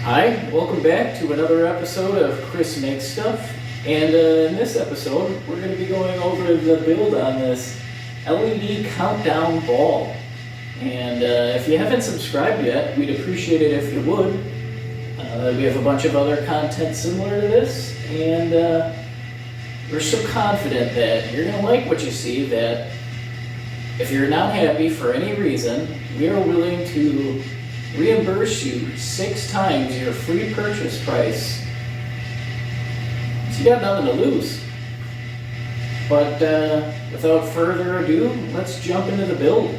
Hi, welcome back to another episode of Chris Makes Stuff. And in this episode, we're going to be going over the build on this LED countdown ball. And if you haven't subscribed yet, we'd appreciate it if you would. We have a bunch of other content similar to this, and we're so confident that you're going to like what you see that if you're not happy for any reason, we are willing to reimburse you 6 times your free purchase price. So you got nothing to lose. But without further ado, let's jump into the build.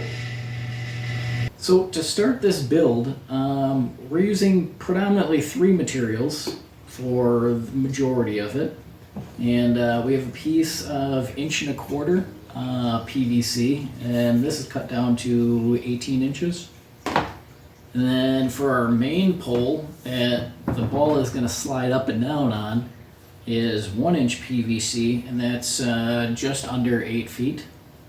So to start this build, we're using predominantly 3 materials for the majority of it. And we have a piece of 1.25" PVC, and this is cut down to 18 inches. And then for our main pole that the ball is going to slide up and down on is 1" PVC, and that's just under 8 feet,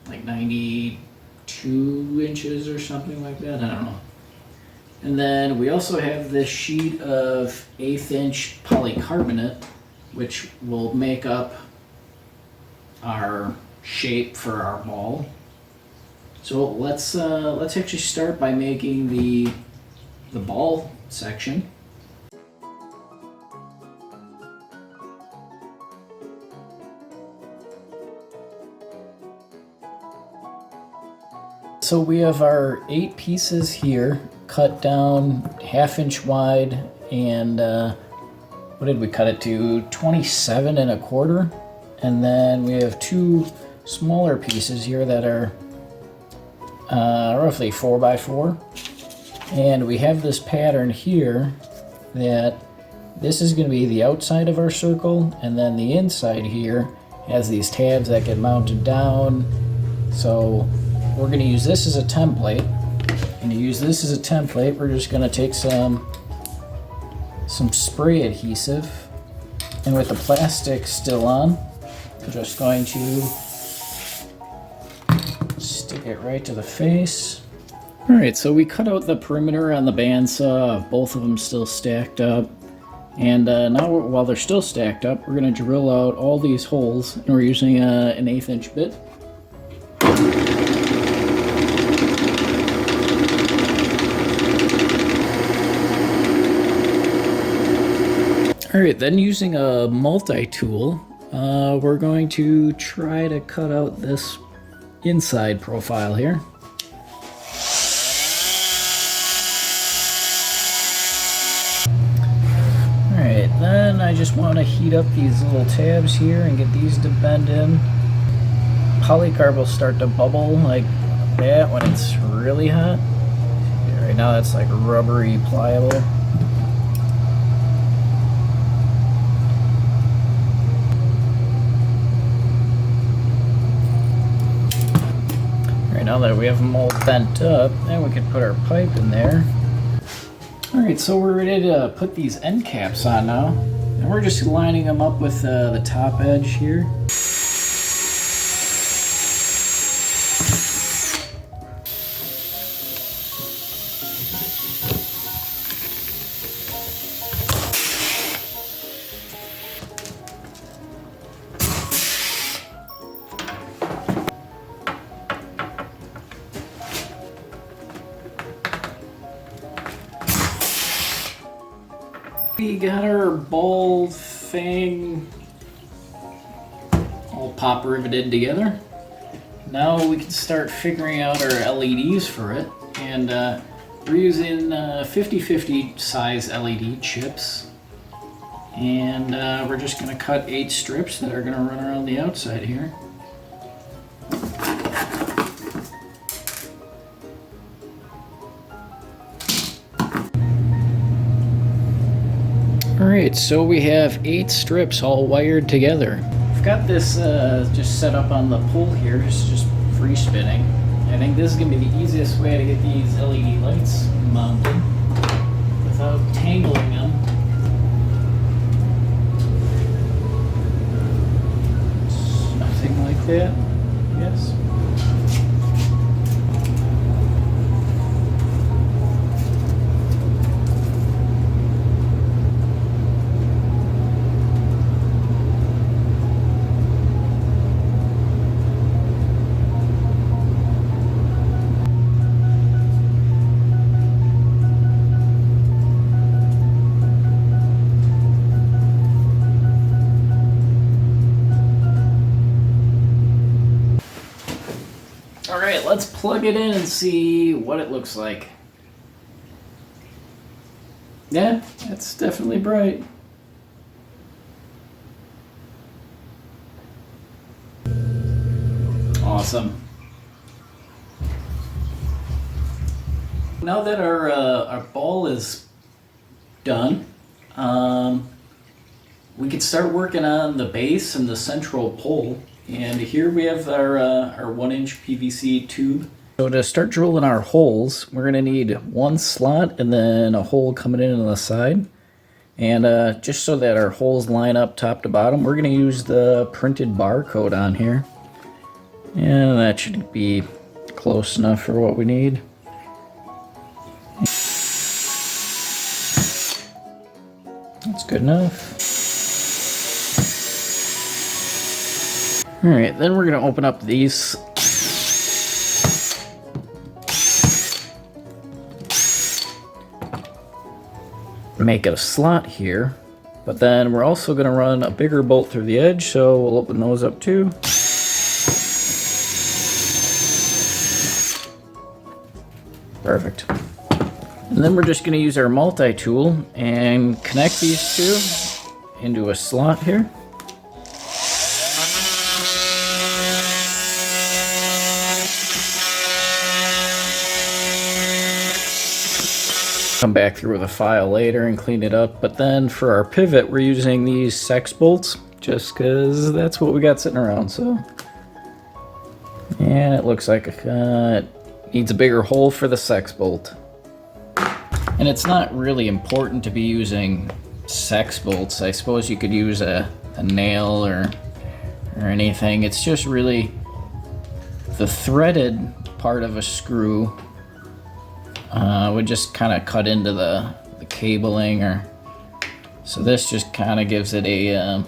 like 92 inches or something like that, I don't know. And then we also have this sheet of 1/8" polycarbonate, which will make up our shape for our ball. So let's actually start by making the ball section. So we have our 8 pieces here, cut down 1/2 inch wide, and what did we cut it to? 27 1/4. And then we have 2 smaller pieces here that are roughly 4 by 4. And we have this pattern here that this is going to be the outside of our circle, and then the inside here has these tabs that get mounted down. So we're going to use this as a template. And to use this as a template, we're just going to take some spray adhesive, and with the plastic still on, we're just going to stick it right to the face. Alright, so we cut out the perimeter on the bandsaw, both of them still stacked up. And now while they're still stacked up, we're going to drill out all these holes, and we're using an 1/8 inch bit. Alright, then using a multi-tool, we're going to try to cut out this inside profile here. Alright, then I just want to heat up these little tabs here and get these to bend in. Polycarb will start to bubble like that when it's really hot. Right now it's like rubbery pliable. Right, now that we have them all bent up, then we can put our pipe in there. Alright, so we're ready to put these end caps on now. And we're just lining them up with the top edge here. We got our ball thing all pop riveted together. Now we can start figuring out our LEDs for it, and we're using 50/50 size LED chips, and we're just going to cut 8 strips that are going to run around the outside here. Alright, so we have 8 strips all wired together. I've got this just set up on the pull here, just free spinning. I think this is going to be the easiest way to get these LED lights mounted without tangling them. Something like that, yes. let's plug it in and see what it looks like. Yeah, it's definitely bright. Awesome. Now that our ball is done, we can start working on the base and the central pole. And here we have our 1-inch PVC tube. So to start drilling our holes, we're gonna need one slot and then a hole coming in on the side. And just so that our holes line up top to bottom, we're gonna use the printed barcode on here. And that should be close enough for what we need. That's good enough. Alright, then we're going to open up these. Make a slot here. But then we're also going to run a bigger bolt through the edge, so we'll open those up too. Perfect. And then we're just going to use our multi-tool and connect these two into a slot here. Come back through with a file later and clean it up. But then for our pivot, we're using these Sex bolts just because that's what we got sitting around. So, and it looks like it needs a bigger hole for the Sex bolt. And it's not really important to be using Sex bolts. I suppose you could use a nail or anything. It's just really the threaded part of a screw would just kind of cut into the cabling, or so this just kind of gives it a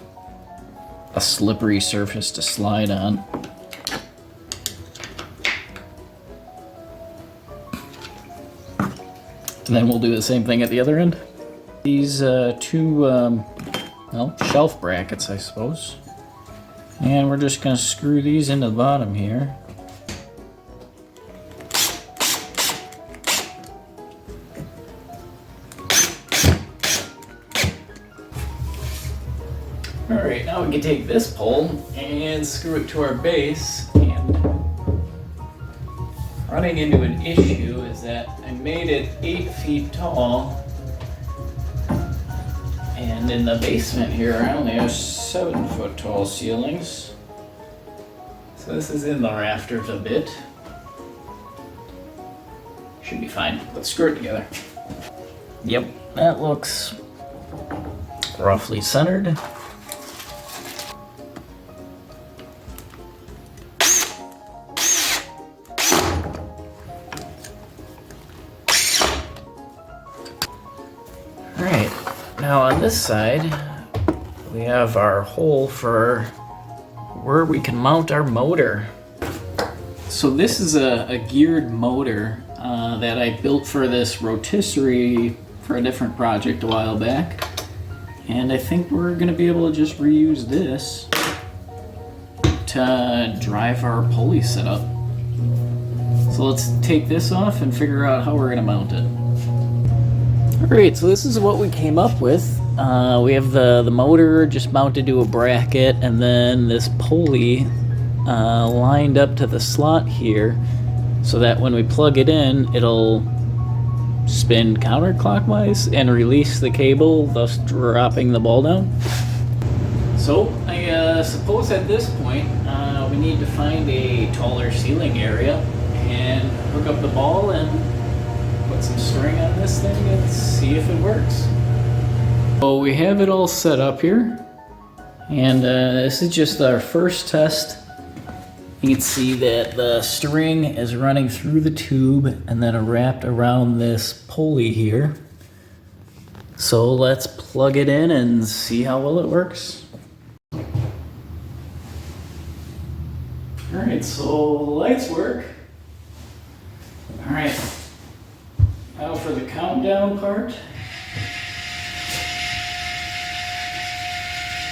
slippery surface to slide on. And then we'll do the same thing at the other end. These two, well, shelf brackets, I suppose. And we're just going to screw these into the bottom here. Alright, now we can take this pole and screw it to our base. And running into an issue is that I made it 8 feet tall. And in the basement here, I only have 7 foot tall ceilings. So this is in the rafters a bit. Should be fine. Let's screw it together. Yep, that looks roughly centered. Alright, now on this side, we have our hole for where we can mount our motor. So this is a geared motor that I built for this rotisserie for a different project a while back. And I think we're going to be able to just reuse this to drive our pulley setup. So let's take this off and figure out how we're going to mount it. Alright, so this is what we came up with. We have the motor just mounted to a bracket, and then this pulley lined up to the slot here, so that when we plug it in, it'll spin counterclockwise and release the cable, thus dropping the ball down. So I suppose at this point we need to find a taller ceiling area and hook up the ball and put some string on this thing and see if it works. So we have it all set up here, and this is just our first test. You can see that the string is running through the tube and then wrapped around this pulley here. So let's plug it in and see how well it works. Alright, so the lights work. Alright, now for the countdown part.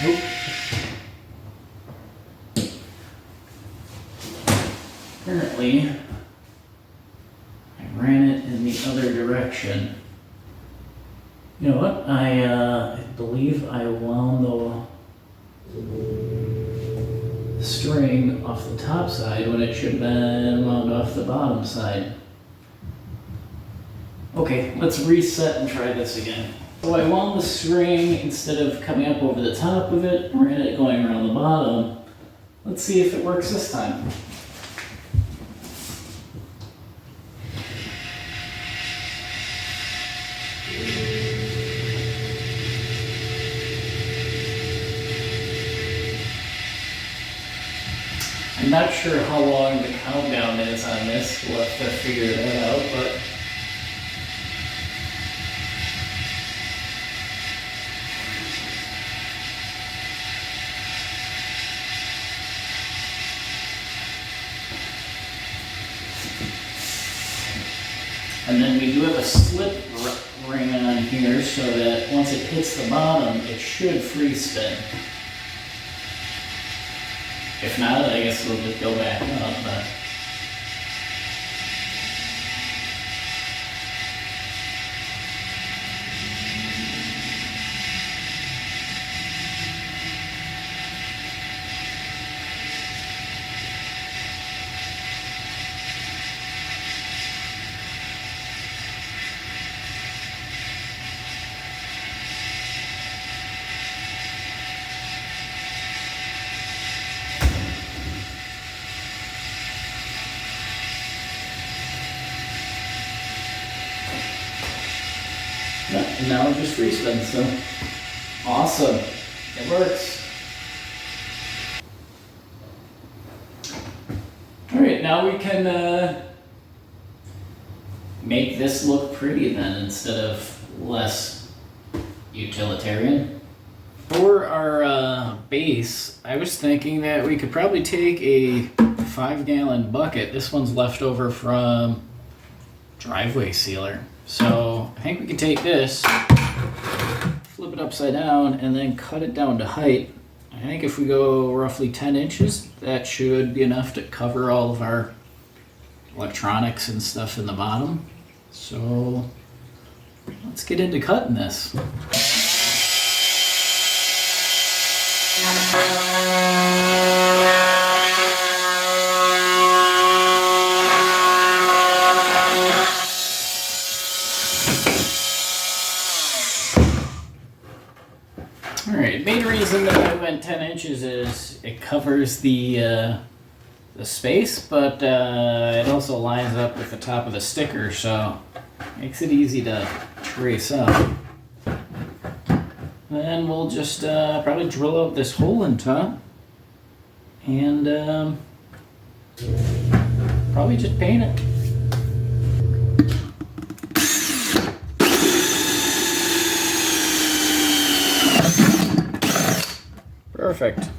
Nope. Apparently, You know what? I believe I wound the string off the top side when it should have been wound off the bottom side. Okay, let's reset and try this again. So I wound the string instead of coming up over the top of it, ran it going around the bottom. Let's see if it works this time. I'm not sure how long the countdown is on this. We'll have to figure that out, but and then we do have a slip ring on here so that once it hits the bottom, it should free spin. If not, I guess we'll just go back up, but no, and now it just free spins, so awesome. It works. Alright, now we can make this look pretty then instead of less utilitarian. For our base, I was thinking that we could probably take a 5-gallon bucket. This one's left over from driveway sealer. So I think we can take this, flip it upside down, and then cut it down to height. I think if we go roughly 10 inches, that should be enough to cover all of our electronics and stuff in the bottom. So let's get into cutting this. Alright, main reason that I went 10 inches is it covers the space, but it also lines up with the top of the sticker, so makes it easy to trace up. Then we'll just probably drill out this hole in top and probably just paint it. Perfect.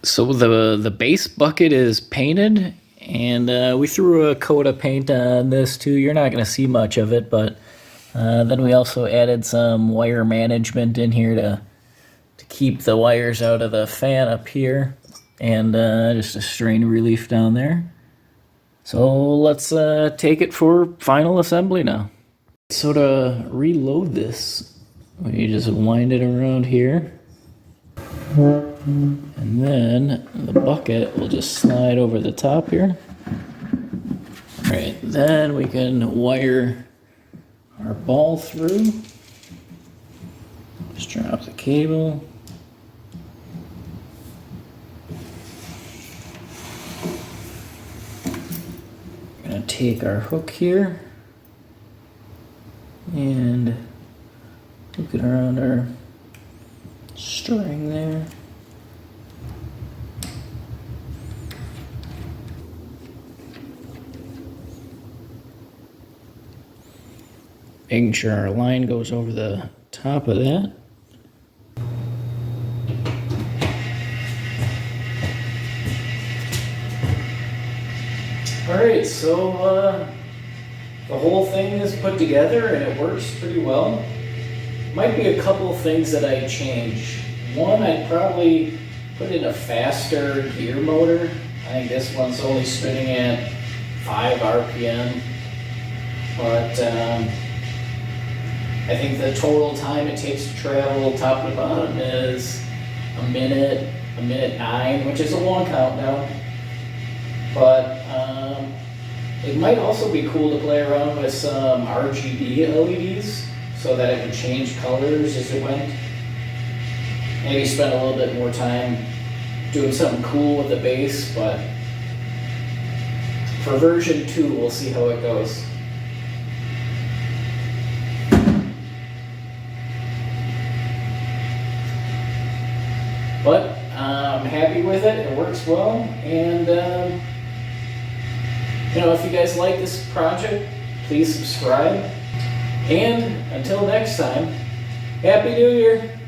So the base bucket is painted, and we threw a coat of paint on this too. You're not going to see much of it, but then we also added some wire management in here to keep the wires out of the fan up here, and just a strain relief down there. So let's take it for final assembly now. So to reload this, we just wind it around here. And then the bucket will just slide over the top here. Right, then we can wire our ball through. Just drop the cable. We're gonna take our hook here and hook it around our string there. Making sure our line goes over the top of that. Alright, so the whole thing is put together and it works pretty well. Might be a couple of things that I'd change. One, I'd probably put in a faster gear motor. I think this one's only spinning at 5 RPM, but I think the total time it takes to travel top to bottom is a minute 9, which is a long countdown. But it might also be cool to play around with some RGB LEDs so that it would change colors as it went. Maybe spend a little bit more time doing something cool with the base, but for version 2, we'll see how it goes. But I'm happy with it. It works well, and if you guys like this project, please subscribe. And until next time, Happy New Year!